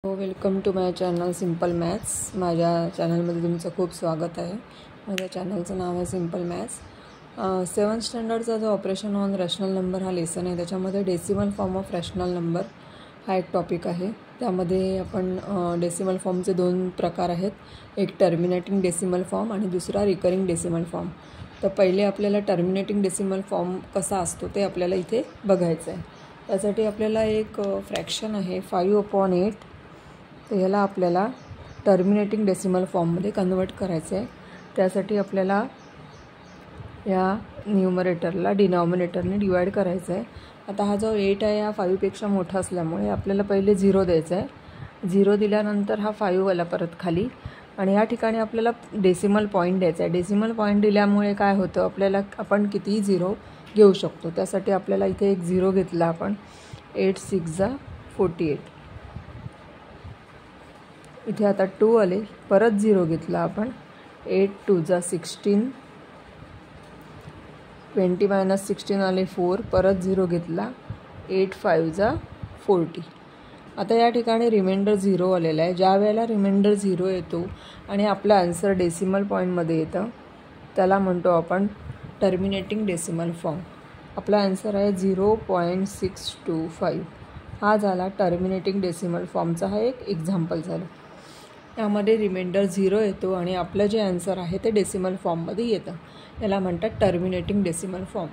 Welcome to my channel simple maths. माझ्या चॅनलमध्ये तुमचं खूप स्वागत आहे। माझ्या चॅनलचं नाव आहे सिंपल मॅथ्स। 7th स्टँडर्डचा जो ऑपरेशन ऑन रॅशनल नंबर हा लेसन आहे, त्याच्यामध्ये decimal form of rational number हा एक टॉपिक आहे। त्यामध्ये आपण डेसिमल फॉर्मचे दोन प्रकार आहेत, एक टर्मिनेटिंग डेसिमल फॉर्म आणि दुसरा रिकरिंग डेसिमल फॉर्म। तर पहिले आपल्याला टर्मिनेटिंग डेसिमल फॉर्म कसा असतो ते आपल्याला इथे बघायचं आहे। त्यासाठी आपल्याला एक फ्रॅक्शन आहे 5/8, तर ह्याला आपल्याला टर्मिनेटिंग डेसिमल फॉर्ममध्ये कन्वर्ट करायचं आहे। त्यासाठी आपल्याला या न्यूमरेटरला डिनॉमिनेटरने डिवाइड करायचं आहे। आता हा जो 8 आहे हा 5पेक्षा मोठा असल्यामुळे आपल्याला पहिले 0 द्यायचं आहे। 0 दिल्यानंतर हा 5 आला परत खाली, आणि या ठिकाणी आपल्याला डेसिमल पॉईंट द्यायचा आहे। डेसिमल पॉईंट दिल्यामुळे काय होतं, आपल्याला आपण कितीही 0 घेऊ शकतो। त्यासाठी आपल्याला इथे एक 0 घेतला आपण। 8 6 48, इथे आता 2 आले, परत 0 घेतला आपण। 8 2 16, 20 - 16 आले 4, परत 0 घेतला। 8 5 40। आता या ठिकाणी रिमाइंडर 0 आलेला आहे। ज्या वेळेला रिमाइंडर 0 येतो आणि आपला आन्सर डेसिमल पॉईंटमध्ये येतं, त्याला म्हणतो आपण टर्मिनेटिंग डेसिमल फॉर्म। आपला आन्सर आहे 0.625। हा झाला टर्मिनेटिंग डेसिमल फॉर्मचा हा एक एक्झाम्पल झालं। यामध्ये रिमाइंडर 0 येतो आणि आपलं जे आन्सर आहे ते डेसिमल फॉर्ममध्ये येतं, याला म्हणतात टर्मिनेटिंग डेसिमल फॉर्म।